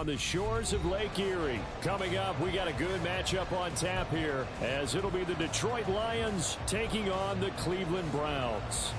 on the shores of Lake Erie. Coming up, we got a good matchup on tap here, as it'll be the Detroit Lions taking on the Cleveland Browns.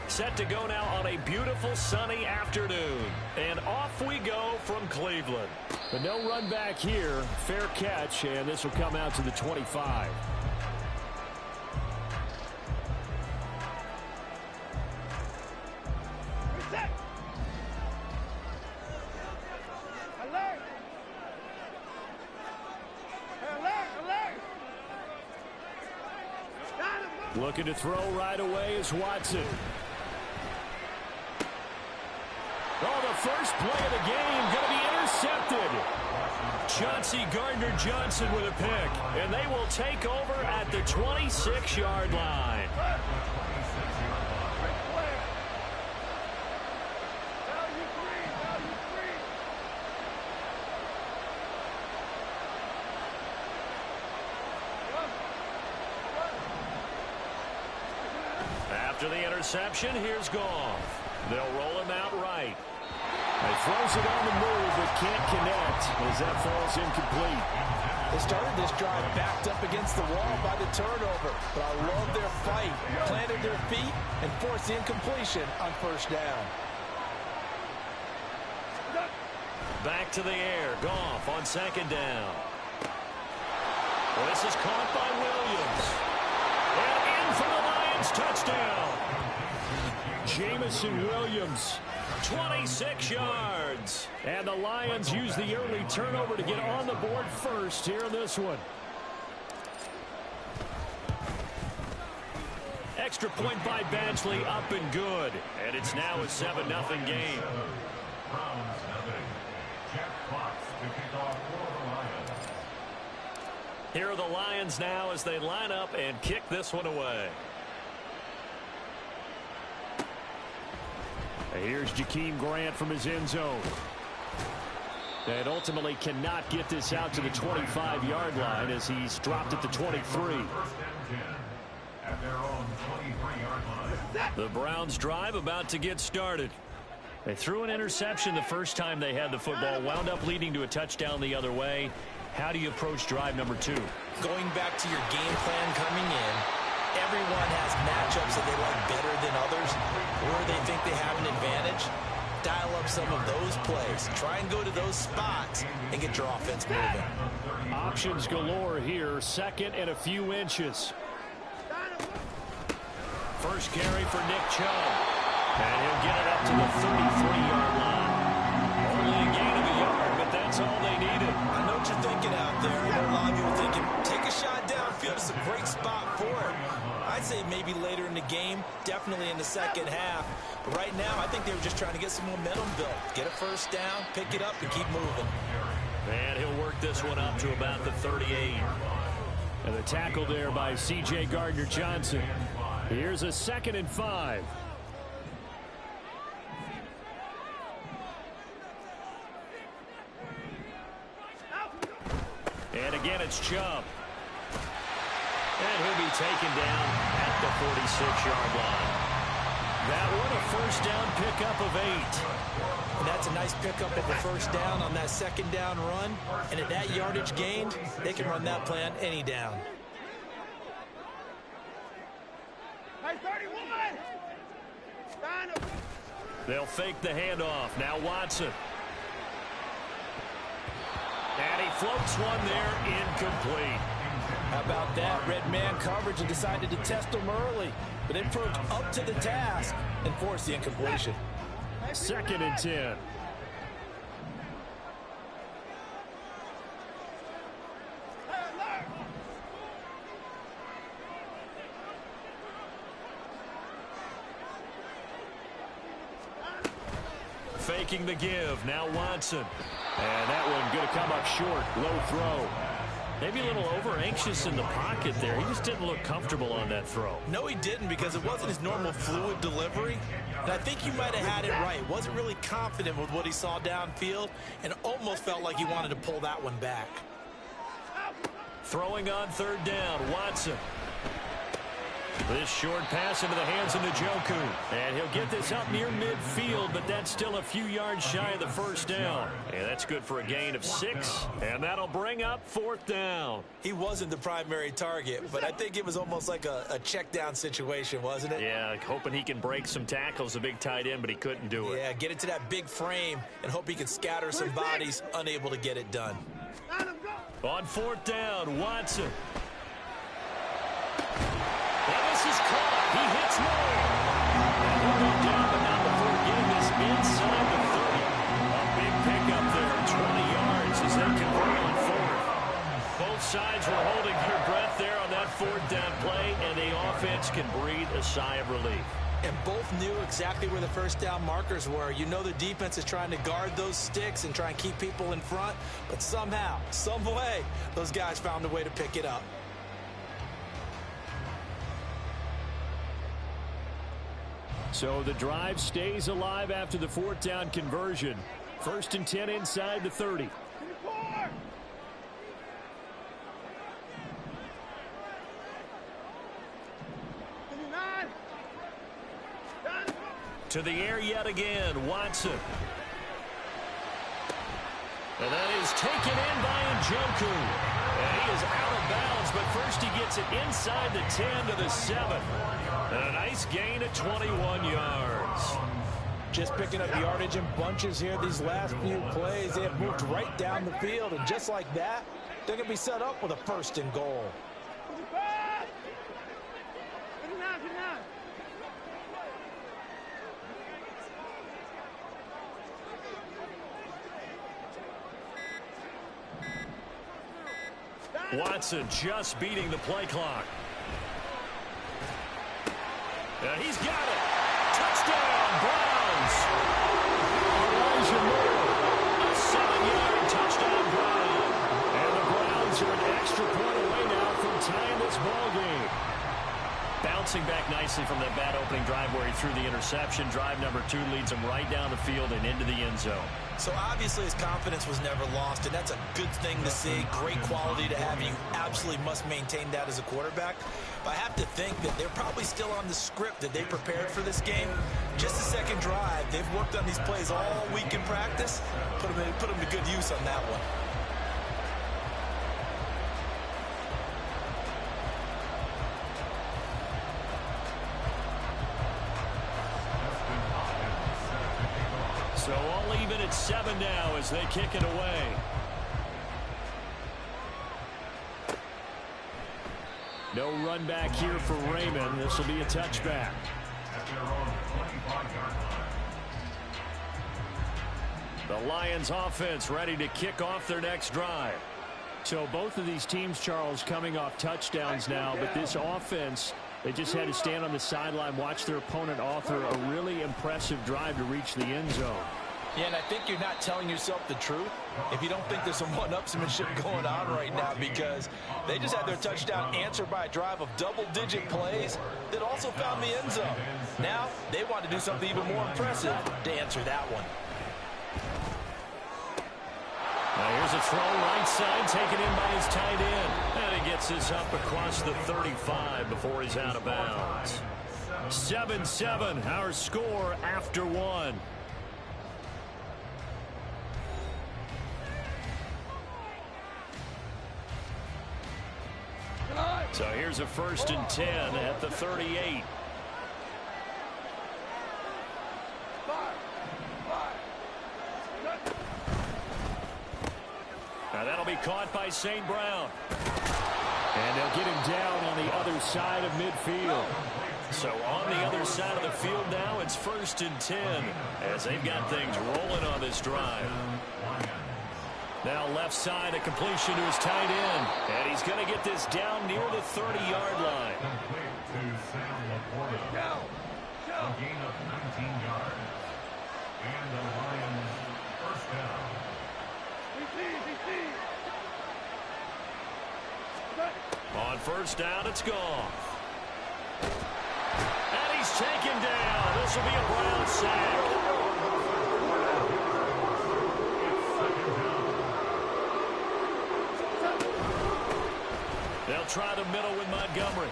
Set to go now on a beautiful sunny afternoon. And off we go from Cleveland. But no run back here. Fair catch, and this will come out to the 25. Looking to throw right away is Watson. Oh, the first play of the game going to be intercepted. Chauncey Gardner-Johnson with a pick. And they will take over at the 26-yard line. After the interception, here's Goff. They'll roll him out right. He throws it on the move, but can't connect as that falls incomplete. They started this drive backed up against the wall by the turnover, but I love their fight. Planted their feet and forced the incompletion on first down. Back to the air. Goff on second down. Well, this is caught by Williams. And in for the Lions touchdown. Jamison Williams, 26 yards. And the Lions use the early turnover to get on the board first here in this one. Extra point by Badgley, up and good. And it's now a 7-0 game. Here are the Lions now as they line up and kick this one away. Here's Jakeem Grant from his end zone. And ultimately cannot get this out to the 25-yard line as he's dropped at the 23. The Browns drive about to get started. They threw an interception the first time they had the football, wound up leading to a touchdown the other way. How do you approach drive number 2? Going back to your game plan coming in, everyone has matchups that they like better than others, or they think they have an advantage. Dial up some of those plays. Try and go to those spots and get your offense moving. Options galore here. Second and a few inches. First carry for Nick Chubb. And he'll get it up to the 33-yard line. Only a gain of a yard, but that's all they needed. I know what you're thinking out there. I know a lot of people thinking, take a shot downfield. It's a great spot for it. I'd say maybe later in the game, definitely in the second half. But right now, I think they were just trying to get some momentum built. Get a first down, pick it up, and keep moving. And he'll work this one up to about the 38. And the tackle there by C.J. Gardner-Johnson. Here's a 2nd and 5. And again, it's Chubb. And he'll be taken down at the 46-yard line. That one a first down pickup of 8. And that's a nice pickup of a first down on that second down run. And at that yardage gained, they can run that plan any down. They'll fake the handoff. Now Watson. And he floats one there, incomplete. How about that? Red man coverage and decided to test them early. But it proved up to the task and forced the incompletion. 2nd and 10. Faking the give. Now Watson. And that one going to come up short. Low throw. Maybe a little over-anxious in the pocket there. He just didn't look comfortable on that throw. No, he didn't, because it wasn't his normal fluid delivery. And I think you might have had it right. Wasn't really confident with what he saw downfield and almost felt like he wanted to pull that one back. Throwing on third down, Watson. This short pass into the hands of Njoku. And he'll get this up near midfield, but that's still a few yards shy of the first down. And that's good for a gain of 6, and that'll bring up fourth down. He wasn't the primary target, but I think it was almost like a check down situation, wasn't it? Yeah, hoping he can break some tackles, a big tight end, but he couldn't do it. Yeah, get into that big frame and hope he can scatter some bodies, unable to get it done. On fourth down, Watson. And this is caught. He hits low. And he'll go down, but not before getting this inside the 30. A big pickup there, 20 yards as they convert on fourth. Both sides were holding their breath there on that fourth down play, and the offense can breathe a sigh of relief. And both knew exactly where the first down markers were. You know the defense is trying to guard those sticks and try and keep people in front, but somehow, some way, those guys found a way to pick it up. So the drive stays alive after the fourth down conversion. 1st and 10 inside the 30. To the air yet again, Watson. And that is taken in by Njoku. And he is out of bounds, but first he gets it inside the 10 to the 7. And a nice gain of 21 yards. Just picking up yardage in bunches here these last few plays. They have moved right down the field, and just like that, they're going to be set up with a 1st and goal. Watson just beating the play clock. And he's got it. Touchdown, Browns. Elijah Moore, a 7-yard touchdown Brown. And the Browns are an extra point away now from tying this ball game. Bouncing back nicely from that bad opening drive where he threw the interception. Drive number 2 leads him right down the field and into the end zone. So obviously his confidence was never lost, and that's a good thing to see. Great quality to have. You absolutely must maintain that as a quarterback. But I have to think that they're probably still on the script that they prepared for this game. Just the second drive. They've worked on these plays all week in practice. Put them to good use on that one. So all even at 7 now as they kick it away. No run back here for Raymond. This will be a touchback. The Lions offense ready to kick off their next drive. So both of these teams, Charles, coming off touchdowns now, but this offense, they just had to stand on the sideline, watch their opponent author a really impressive drive to reach the end zone. Yeah, and I think you're not telling yourself the truth if you don't think there's some one-upsmanship going on right now, because they just had their touchdown answered by a drive of double-digit plays that also found the end zone. Now they want to do something even more impressive to answer that one. Now here's a throw right side taken in by his tight end. And he gets this up across the 35 before he's out of bounds. 7-7, our score after 1. So here's a 1st and 10 at the 38. Now that'll be caught by St. Brown. And they'll get him down on the other side of midfield. So on the other side of the field now, it's 1st and 10 as they've got things rolling on this drive. Now left side, a completion to his tight end. And he's going to get this down near the 30-yard line. A gain of 19 yards. And the Lions 1st down. first down. It's gone. And he's taken down. This will be a Brown sack. They'll try the middle with Montgomery.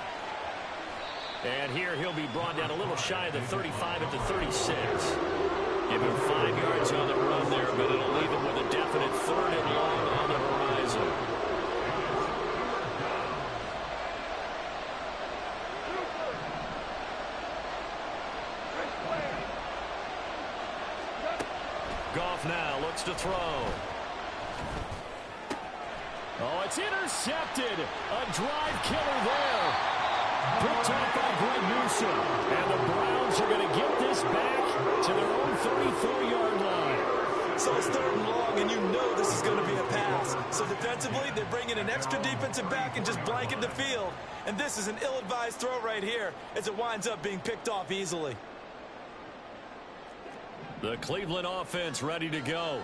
And here he'll be brought down a little shy of the 35 at the 36. Give him 5 yards on the run there, but it'll leave him with a definite 3rd and long on the horizon. Goff now looks to throw. Oh, it's intercepted. A drive killer there. Picked up by Greg Newsom. And the Browns are going to get this back to their own 34-yard line. So it's 3rd and long, and you know this is going to be a pass. So defensively, they're bringing an extra defensive back and just blanket the field. And this is an ill-advised throw right here as it winds up being picked off easily. The Cleveland offense ready to go.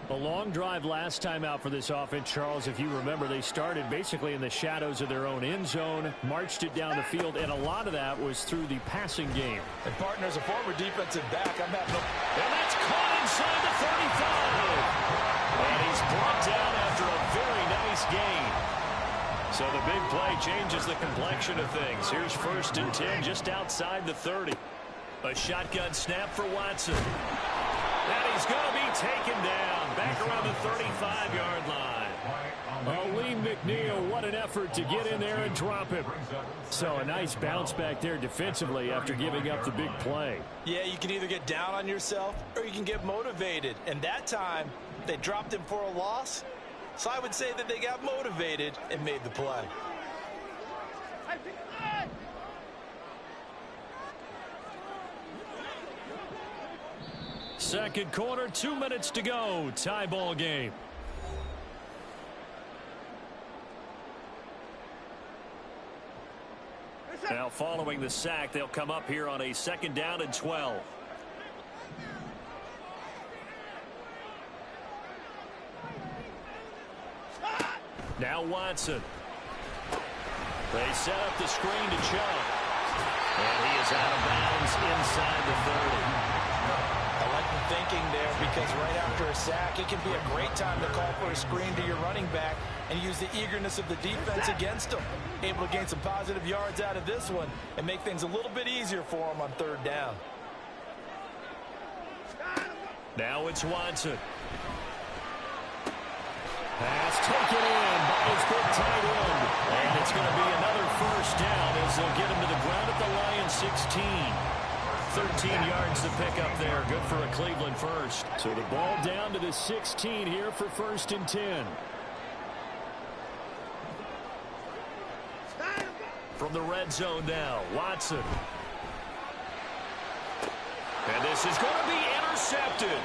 A long drive last time out for this offense, Charles. If you remember, they started basically in the shadows of their own end zone, marched it down the field, and a lot of that was through the passing game. And partner, as a former defensive back, I'm having no... And that's caught inside the 35. And he's brought down after a very nice gain. So the big play changes the complexion of things. Here's 1st and 10 just outside the 30. A shotgun snap for Watson. And he's going to be taken down back around the 35-yard line. Oh, Lee McNeil, what an effort to get in there and drop him. So a nice bounce back there defensively after giving up the big play. Yeah, you can either get down on yourself or you can get motivated. And that time, they dropped him for a loss. So I would say that they got motivated and made the play. Second quarter, 2 minutes to go. Tie ball game. Now following the sack, they'll come up here on a 2nd down and 12. Now Watson. They set up the screen to Chubb. And he is out of bounds inside the 30. I like the thinking there because right after a sack, it can be a great time to call for a screen to your running back and use the eagerness of the defense against them. Able to gain some positive yards out of this one and make things a little bit easier for them on 3rd down. Now it's Watson. Pass taken in by his big tight end. And it's going to be another 1st down as they'll get him to the ground at the Lions 16. 13 yards to pick up there. Good for a Cleveland first. So the ball down to the 16 here for 1st and 10. From the red zone now, Watson. And this is going to be intercepted.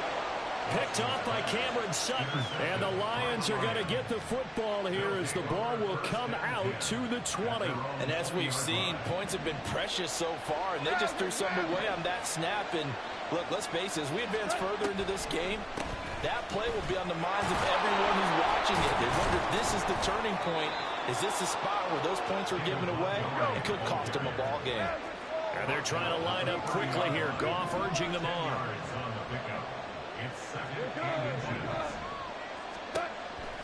Picked off by Cameron Sutton. And the Lions are going to get the football here as the ball will come out to the 20. And as we've seen, points have been precious so far, and they just threw something away on that snap. And look, let's face it, as we advance further into this game, that play will be on the minds of everyone who's watching it. They wonder if this is the turning point. Is this the spot where those points were given away? It could cost them a ball game. And they're trying to line up quickly here. Goff urging them on.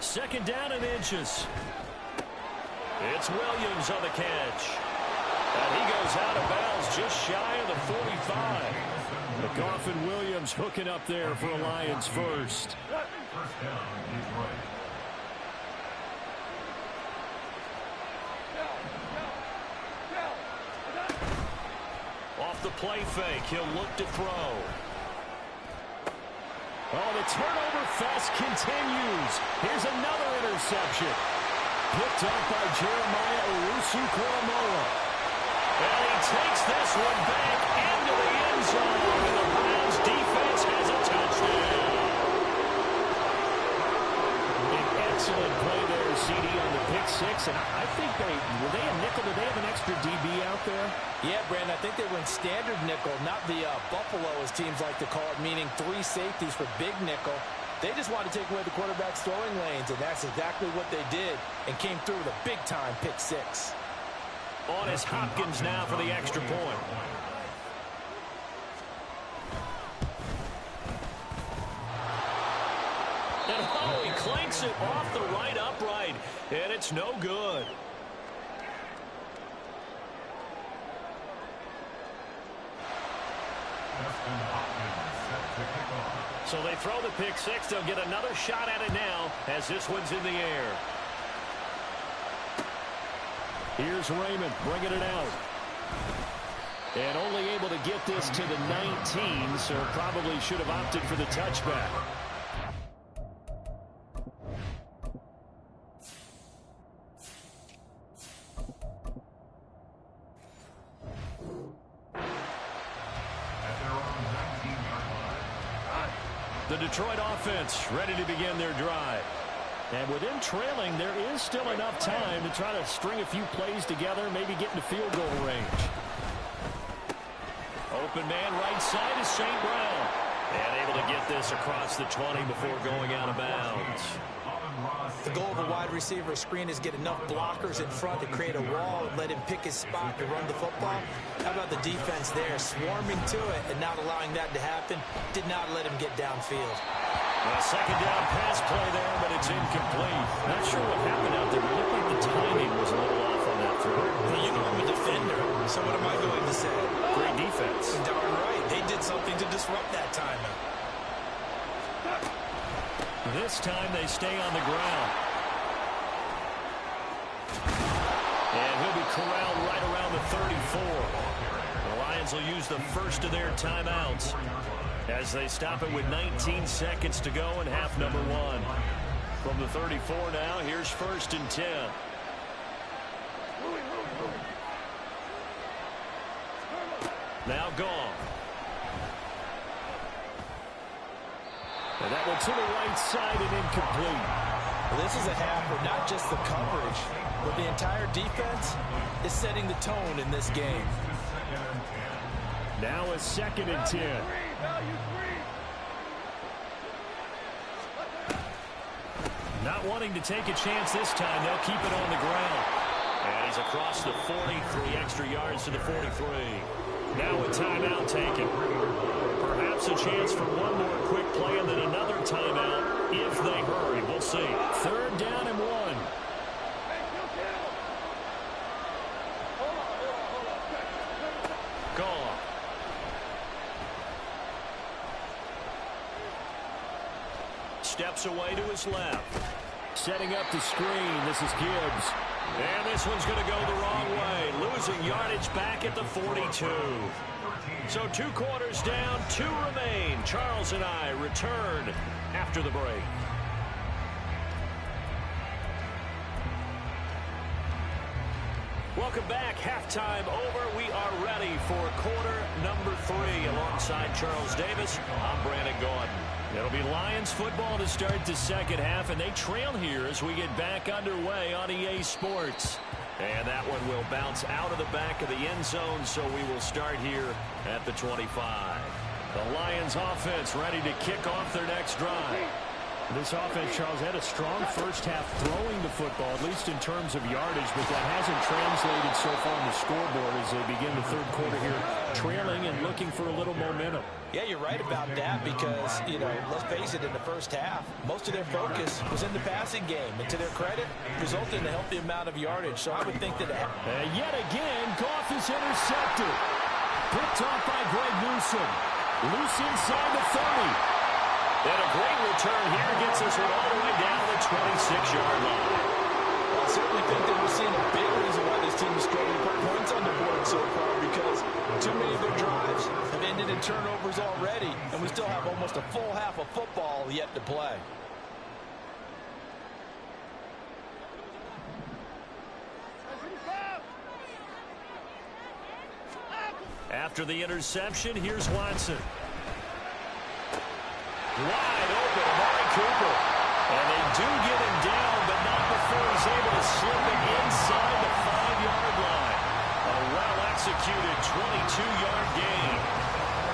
Second down and inches. It's Williams on the catch. And he goes out of bounds just shy of the 45. But Goff and Williams hooking up there for a Lions first. Off the play fake, he'll look to throw. Oh, the turnover fest continues. Here's another interception. Picked up by Jeremiah Owusu-Koramoah. And he takes this one back into the end zone. And the Browns defense has a touchdown. An excellent play there, CD, on the pick six. And I think were they a nickel? Did they have an extra DB out there? Yeah, Brandon, I think they went standard nickel, not the Buffalo, as teams like to call it, meaning 3 safeties for big nickel. They just wanted to take away the quarterback's throwing lanes, and that's exactly what they did, and came through with a big-time pick six. On is Hopkins now for the extra point. And oh, he clanks it off the right upright, and it's no good. So they throw the pick six. They'll get another shot at it now as this one's in the air. Here's Raymond bringing it out. And only able to get this to the 19, so probably should have opted for the touchback. The Detroit offense ready to begin their drive. And with them trailing, there is still enough time to try to string a few plays together, maybe get into field goal range. Open man right side is St. Brown. And able to get this across the 20 before going out of bounds. The goal of a wide receiver screen is get enough blockers in front to create a wall and let him pick his spot to run the football. How about the defense there, swarming to it and not allowing that to happen? Did not let him get downfield. A second down pass play there, but it's incomplete. Not sure what happened out there, but it looked like the timing was a little off on that throw. Well, you know I'm a defender, so what am I going to say? Great defense. Darn right. They did something to disrupt that timing. This time they stay on the ground. And he'll be corralled right around the 34. The Lions will use the first of their timeouts as they stop it with 19 seconds to go in half number one. From the 34 now, here's 1st and 10. Now gone. And that one to the right side and incomplete. Well, this is a half where not just the coverage, but the entire defense is setting the tone in this game. Now a 2nd and 10. Not wanting to take a chance this time, they'll keep it on the ground. And he's across the 40, 3 extra yards to the 43. Now a timeout taken. Perhaps a chance for one more quick play and then another timeout if they hurry. We'll see. 3rd down and 1. Gone. Steps away to his left. Setting up the screen. This is Gibbs. And this one's going to go the wrong way. Losing yardage back at the 42. So 2 quarters down, 2 remain. Charles and I return after the break. Welcome back. Halftime over. We are ready for quarter number 3. Alongside Charles Davis, I'm Brandon Gordon. It'll be Lions football to start the second half, and they trail here as we get back underway on EA Sports. And that one will bounce out of the back of the end zone, so we will start here at the 25. The Lions offense ready to kick off their next drive. This offense, Charles, had a strong first half throwing the football, at least in terms of yardage, but that hasn't translated so far on the scoreboard as they begin the third quarter here, trailing and looking for a little momentum. Yeah, you're right about that because, let's face it, in the first half, most of their focus was in the passing game. And to their credit, resulted in a healthy amount of yardage. So I would think that... yet again, Goff is intercepted. Picked off by Greg Newsome. Loose inside the 30. And a great return here gets us all the way down to the 26-yard line. Well, I certainly think that we're seeing a big reason why this team is struggling to put points on the board so far because too many of their drives have ended in turnovers already, and we still have almost a full half of football yet to play. After the interception, here's Watson. Wide open, Amari Cooper. And they do get him down, but not before he's able to slip it inside the 5-yard line. A well-executed 22-yard gain.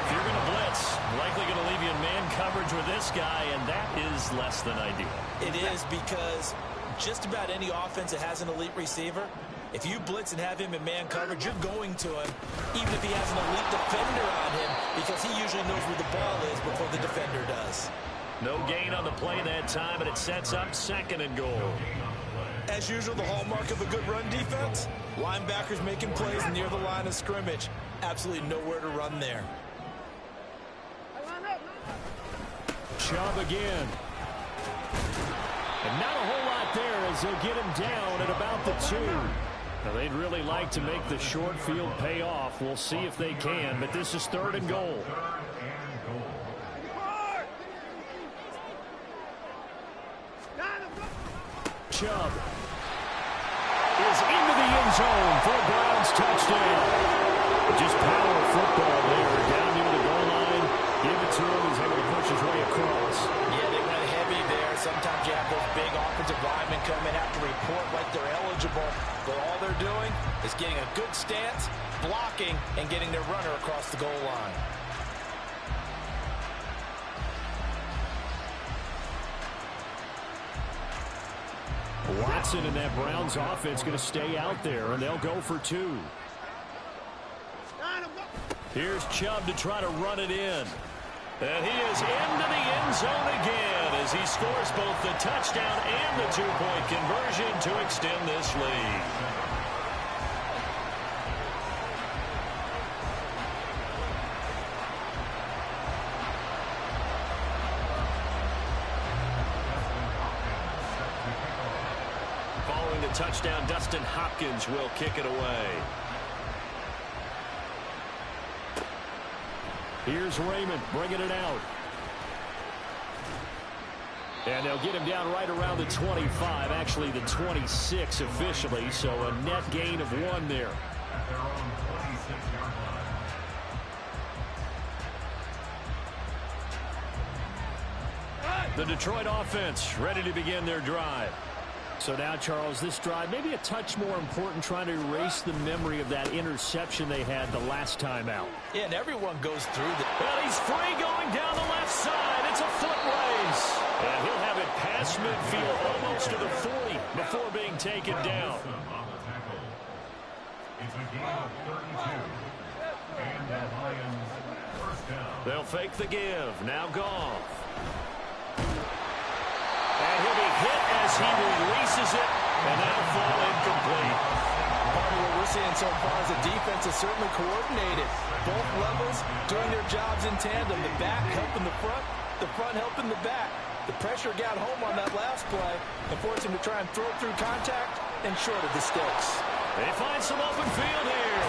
If you're going to blitz, likely going to leave you in man coverage coverage with this guy, and that is less than ideal. It is, because just about any offense that has an elite receiver, if you blitz and have him in man coverage, you're going to him, even if he has an elite defender on him, because he usually knows where the ball is before the defender does. No gain on the play that time, and it sets up 2nd and goal. As usual, the hallmark of a good run defense, linebackers making plays near the line of scrimmage. Absolutely nowhere to run there. Chubb again. And not a whole lot there as they'll get him down at about the 2. Now, they'd really like to make the short field pay off. We'll see if they can, but this is 3rd and goal. Chubb is into the end zone for a Browns touchdown. Just power football there. Down near the goal line. Give it to him. He's able to push his way across. Yeah, they went heavy there. Sometimes you have those big offensive linemen come in, have to report like they're eligible. But all they're doing is getting a good stance, blocking, and getting their runner across the goal line. Watson and that Browns offense going to stay out there, and they'll go for 2. Here's Chubb to try to run it in. And he is into the end zone again as he scores both the touchdown and the 2-point conversion to extend this lead. Following the touchdown, Dustin Hopkins will kick it away. Here's Raymond bringing it out. And they'll get him down right around the 25, actually the 26 officially, so a net gain of 1 there. At their own 26-yard line. The Detroit offense ready to begin their drive. So now, Charles, this drive maybe a touch more important, trying to erase the memory of that interception they had the last time out. Yeah, and everyone goes through the... Well, he's free going down the left side. It's a foot race. And he'll have it past midfield almost to the 40 before being taken down. On the tackle. It's a gain of 32. And the Lions first down. They'll fake the give. Now Goff. And he'll be hit as he releases it, and that'll fall incomplete. Part of what we're seeing so far is the defense is certainly coordinated. Both levels doing their jobs in tandem. The back helping the front helping the back. The pressure got home on that last play and forced him to try and throw through contact and short of the sticks. They find some open field here.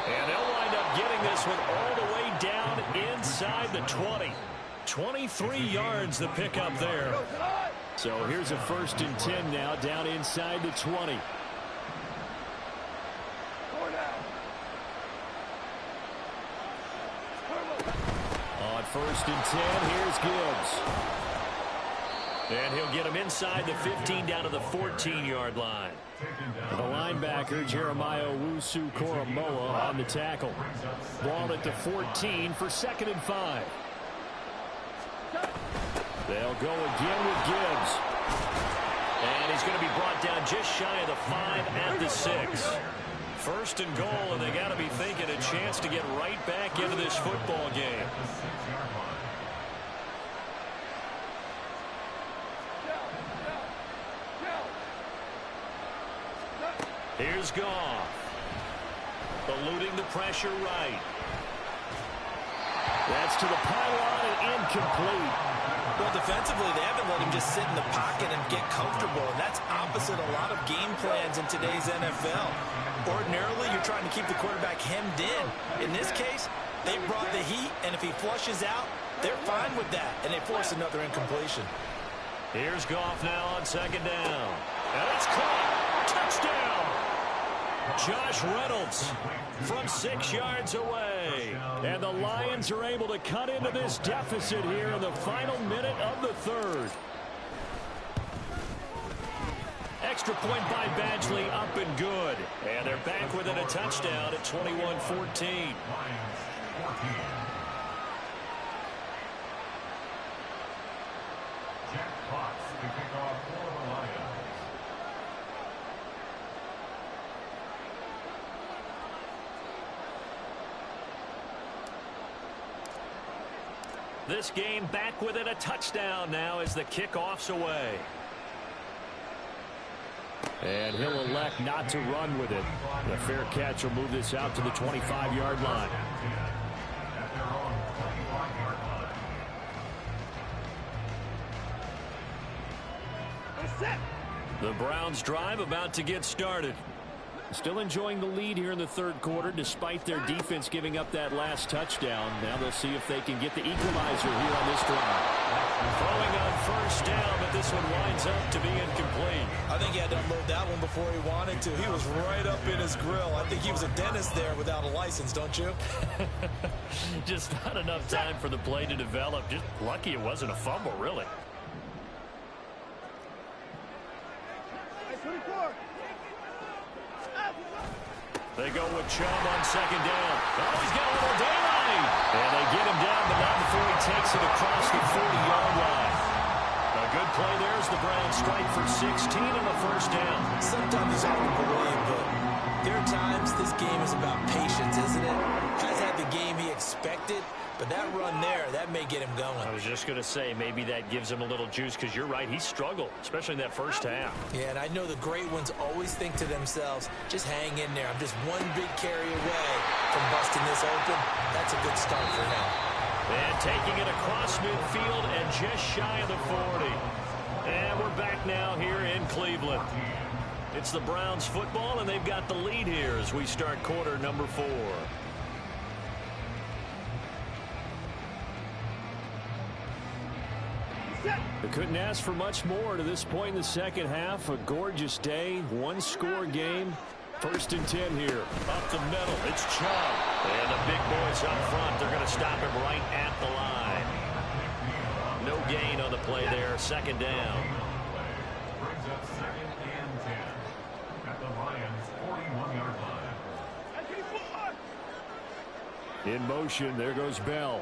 And they'll wind up getting this one all the way down inside the 20. 23 yards the pickup there. So here's a 1st and 10 now down inside the 20. On 1st and 10, here's Gibbs. And he'll get him inside the 15 down to the 14-yard line. The linebacker, Jeremiah Owusu-Koramoah, on the tackle. Ball at the 14 for 2nd and 5. They'll go again with Gibbs. And he's going to be brought down just shy of the 5 at the 6. 1st and goal, and they got to be thinking a chance to get right back into this football game. Here's Goff. Eluding the pressure right. That's to the pylon and incomplete. Well, defensively, they haven't let him just sit in the pocket and get comfortable, and that's opposite a lot of game plans in today's NFL. Ordinarily, you're trying to keep the quarterback hemmed in. In this case, they brought the heat, and if he flushes out, they're fine with that, and they force another incompletion. Here's Goff now on 2nd down. And it's caught. Touchdown. Josh Reynolds from 6 yards away. And the Lions are able to cut into this deficit here in the final minute of the 3rd. Extra point by Badgley, up and good. And they're back within a touchdown at 21-14. Fox to kick off for the Lions. This game back within a touchdown now as the kickoff's away. And he'll elect not to run with it. The fair catch will move this out to the 25-yard line. The Browns drive about to get started. Still enjoying the lead here in the third quarter despite their defense giving up that last touchdown. Now they'll see if they can get the equalizer here on this drive. Throwing on first down, but this one winds up to be incomplete. I think he had to unload that one before he wanted to. He was right up in his grill. I think he was a dentist there without a license, don't you? Just not enough time for the play to develop. Just lucky it wasn't a fumble, really. They go with Chubb on second down. Oh, he's got a little daylight. And they get him down, but not before he takes it across the 40-yard line. A good play there as the Browns strike for 16 on the first down. Sometimes it's hard to believe, but there are times this game is about patience, isn't it? Has had the game he expected, but that run there, that may get him going. I was just going to say, maybe that gives him a little juice, because you're right, he struggled, especially in that first half. Yeah, and I know the great ones always think to themselves, just hang in there. I'm just one big carry away from busting this open. That's a good start for him. And taking it across midfield and just shy of the 40. And we're back now here in Cleveland. It's the Browns football, and they've got the lead here as we start quarter number 4. They couldn't ask for much more to this point in the second half. A gorgeous day, one-score game. 1st and 10 here. Up the middle, it's Chubb. And the big boys up front, they're going to stop him right at the line. No gain on the play there, second down. Brings up 2nd and 10 at the Lions' 41-yard line. In motion, there goes Bell.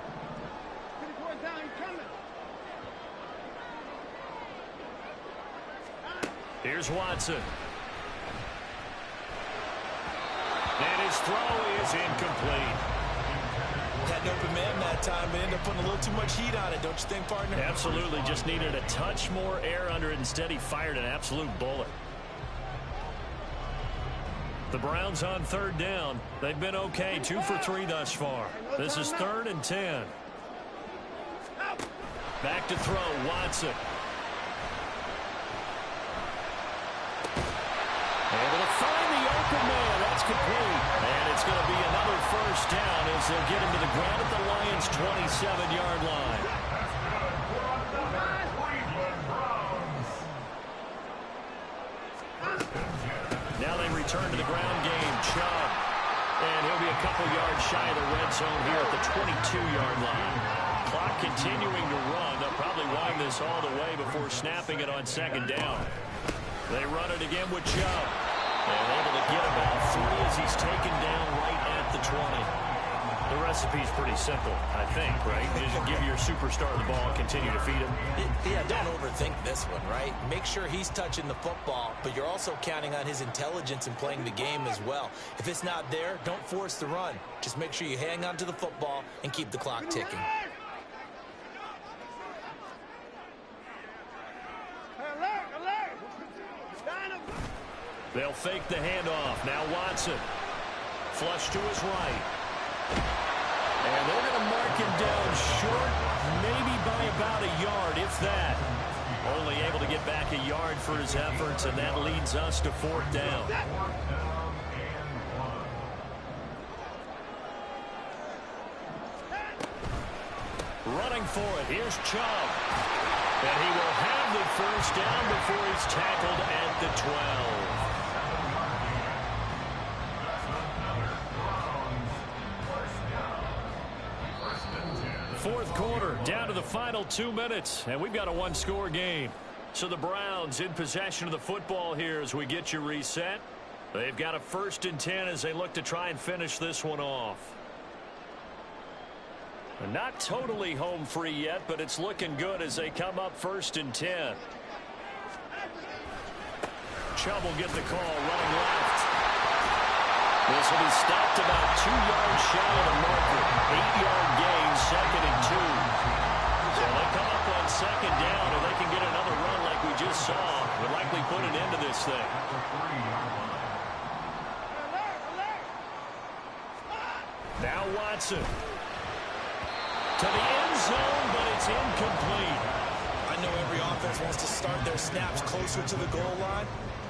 Here's Watson. And his throw is incomplete. Had an open man that time, but ended up putting a little too much heat on it, don't you think, partner? Absolutely. Just needed a touch more air under it. Instead, he fired an absolute bullet. The Browns on 3rd down. They've been okay. 2 for 3 thus far. This is 3rd and 10. Back to throw, Watson. Able to find the open man. That's complete. And it's going to be another first down as they'll get him to the ground at the Lions' 27-yard line. Now they return to the ground game. Chubb. And he'll be a couple yards shy of the red zone here at the 22-yard line. Clock continuing to run. They'll probably wind this all the way before snapping it on second down. They run it again with Chubb. And able to get about 3 as he's taken down right at the 20. The recipe's pretty simple, I think, right? Just give your superstar the ball and continue to feed him. Yeah, don't overthink this one, right? Make sure he's touching the football, but you're also counting on his intelligence in playing the game as well. If it's not there, don't force the run. Just make sure you hang on to the football and keep the clock ticking. They'll fake the handoff. Now Watson. Flush to his right. And they're going to mark him down short, maybe by about a yard, if that. Only able to get back a yard for his efforts, and that leads us to 4th down. Running for it. Here's Chubb. And he will have the first down before he's tackled at the 12. Fourth quarter, down to the final 2 minutes, and we've got a one-score game. So the Browns in possession of the football here as we get you reset. They've got a 1st and 10 as they look to try and finish this one off. Not totally home free yet, but it's looking good as they come up 1st and 10. Chubb will get the call running left. This will be stopped about 2 yards shy of the marker. 8-yard gain, 2nd and 2. So they come up on 2nd down, and they can get another run like we just saw. Would likely put an end to this thing. Now Watson. To the end zone, but it's incomplete. I know every offense wants to start their snaps closer to the goal line,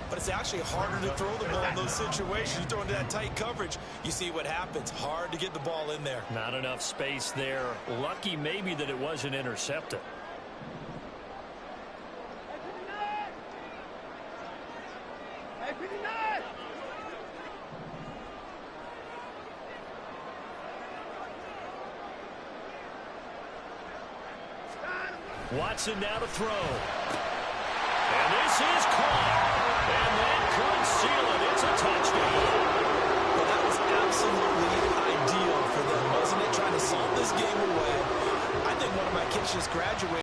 but it's actually harder to throw the ball in those situations. You throw into that tight coverage, you see what happens. Hard to get the ball in there. Not enough space there. Lucky maybe that it wasn't intercepted. Watson now to throw. And this is caught. And that could seal it. It's a touchdown. Well, that was absolutely ideal for them, wasn't it? Trying to salt this game away. I think one of my kids just graduated.